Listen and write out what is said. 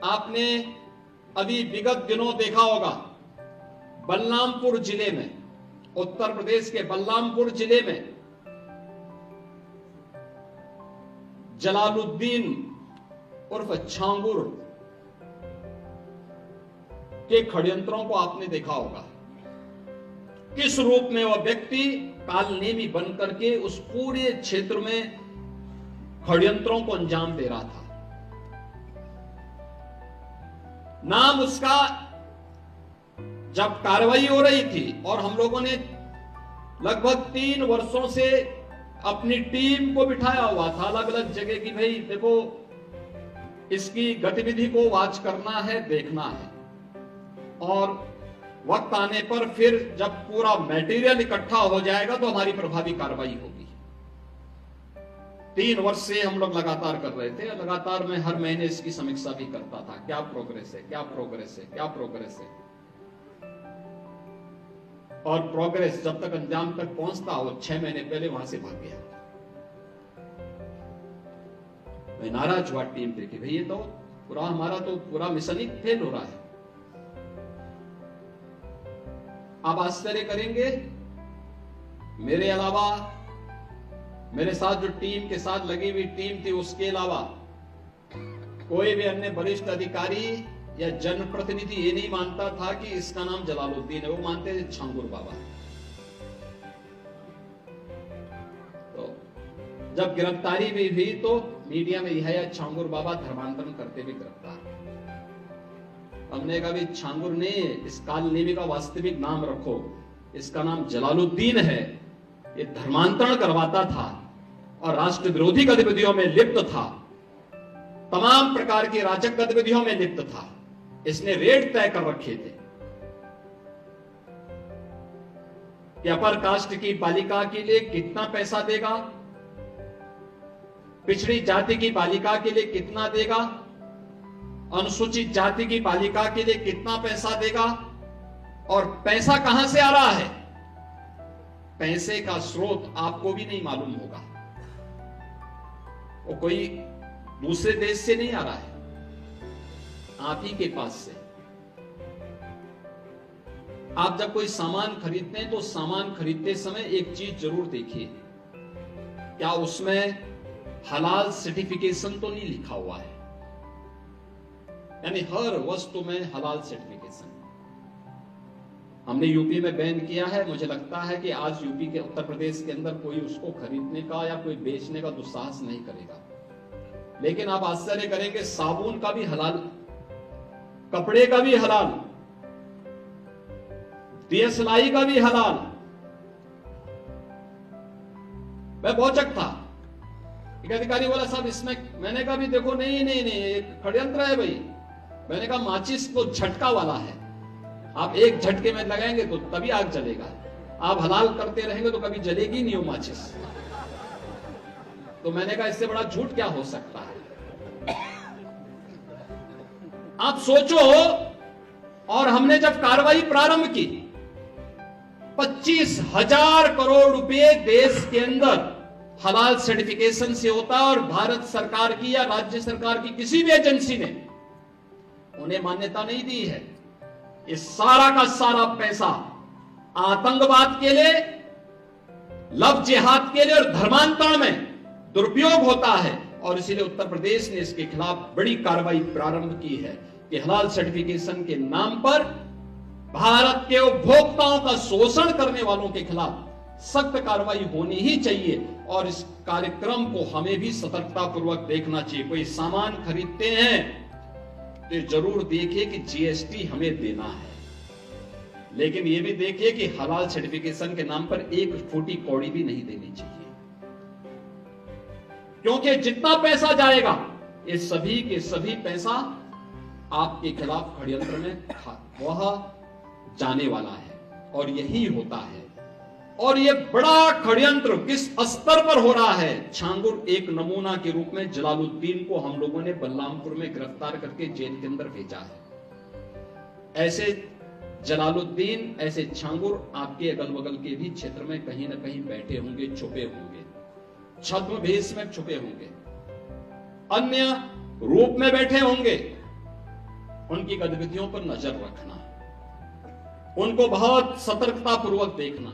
आपने अभी विगत दिनों देखा होगा, बलरामपुर जिले में, उत्तर प्रदेश के बलरामपुर जिले में जलालुद्दीन उर्फ छांगुर के षड्यंत्रों को आपने देखा होगा। किस रूप में वह व्यक्ति कालनेमी बनकर के उस पूरे क्षेत्र में षड्यंत्रों को अंजाम दे रहा था। नाम उसका, जब कार्रवाई हो रही थी और हम लोगों ने लगभग 3 वर्षों से अपनी टीम को बिठाया हुआ था अलग अलग जगह की, भाई देखो इसकी गतिविधि को वॉच करना है, देखना है, और वक्त आने पर फिर जब पूरा मटेरियल इकट्ठा हो जाएगा तो हमारी प्रभावी कार्रवाई होगी। 3 वर्ष से हम लोग लगातार कर रहे थे। लगातार मैं हर महीने इसकी समीक्षा भी करता था, क्या प्रोग्रेस है, क्या प्रोग्रेस है, क्या प्रोग्रेस है। और प्रोग्रेस जब तक अंजाम तक पहुंचता, वो 6 महीने पहले वहां से भाग गया। मैं नाराज हुआ टीम पे कि भाई ये तो पूरा हमारा तो पूरा मिशन ही फेल हो रहा है। आप आश्चर्य करेंगे, मेरे अलावा मेरे साथ जो टीम के साथ लगी हुई टीम थी, उसके अलावा कोई भी अन्य वरिष्ठ अधिकारी या जनप्रतिनिधि ये नहीं मानता था कि इसका नाम जलालुद्दीन है। वो मानते थे छांगुर बाबा। तो जब गिरफ्तारी भी हुई तो मीडिया में यह छांगुर बाबा धर्मांतरण करते भी गिरफ्तार। हमने कहा भी छांगुर ने इस कालनेमी का वास्तविक नाम रखो, इसका नाम जलालुद्दीन है। ये धर्मांतरण करवाता था और राष्ट्र विरोधी गतिविधियों में लिप्त था, तमाम प्रकार की राजक गतिविधियों में लिप्त था। इसने रेट तय कर रखे थे कि अपर कास्ट की बालिका के लिए कितना पैसा देगा, पिछड़ी जाति की बालिका के लिए कितना देगा, अनुसूचित जाति की बालिका के लिए कितना पैसा देगा, और पैसा कहां से आ रहा है। पैसे का स्रोत आपको भी नहीं मालूम होगा, वो कोई दूसरे देश से नहीं आ रहा है, आप ही के पास से। आप जब कोई सामान खरीदते हैं तो सामान खरीदते समय एक चीज जरूर देखिए, क्या उसमें हलाल सर्टिफिकेशन तो नहीं लिखा हुआ है। यानी हर वस्तु में हलाल सर्टिफिकेशन। हमने यूपी में बैन किया है। मुझे लगता है कि आज यूपी के, उत्तर प्रदेश के अंदर कोई उसको खरीदने का या कोई बेचने का दुस्साहस नहीं करेगा। लेकिन आप आश्चर्य करेंगे, साबुन का भी हलाल, कपड़े का भी हलाल, दियसलाई का भी हलाल। मैं भौचक था। एक अधिकारी बोला साहब इसमें, मैंने कहा भी देखो नहीं नहीं नहीं, एक षड्यंत्र है भाई। मैंने कहा माचिस तो झटका वाला है, आप एक झटके में लगाएंगे तो तभी आग जलेगा, आप हलाल करते रहेंगे तो कभी जलेगी नहीं वो माचिस। तो मैंने कहा इससे बड़ा झूठ क्या हो सकता है। आप सोचो, और हमने जब कार्रवाई प्रारंभ की, 25,000 करोड़ रुपए देश के अंदर हलाल सर्टिफिकेशन से होता है, और भारत सरकार की या राज्य सरकार की किसी भी एजेंसी ने उन्हें मान्यता नहीं दी है। ये सारा का सारा पैसा आतंकवाद के लिए, लव जिहाद के लिए और धर्मांतरण में दुरुपयोग होता है। और इसीलिए उत्तर प्रदेश ने इसके खिलाफ बड़ी कार्रवाई प्रारंभ की है कि हलाल सर्टिफिकेशन के नाम पर भारत के उपभोक्ताओं का शोषण करने वालों के खिलाफ सख्त कार्रवाई होनी ही चाहिए। और इस कार्यक्रम को हमें भी सतर्कता पूर्वक देखना चाहिए। कोई सामान खरीदते हैं तो जरूर देखिए कि जीएसटी हमें देना है, लेकिन यह भी देखिए कि हलाल सर्टिफिकेशन के नाम पर एक फूटी कौड़ी भी नहीं देनी चाहिए, क्योंकि जितना पैसा जाएगा ये सभी के सभी पैसा आपके खिलाफ षड्यंत्र में वह जाने वाला है। और यही होता है। और ये बड़ा षड्यंत्र किस स्तर पर हो रहा है। छांगुर एक नमूना के रूप में जलालुद्दीन को हम लोगों ने बलरामपुर में गिरफ्तार करके जेल के अंदर भेजा है। ऐसे जलालुद्दीन, ऐसे छांगुर आपके अगल बगल के भी क्षेत्र में कहीं ना कहीं बैठे होंगे, छुपे होंगे, छद्म भेष में छुपे होंगे, अन्य रूप में बैठे होंगे। उनकी गतिविधियों पर नजर रखना, उनको बहुत सतर्कतापूर्वक देखना।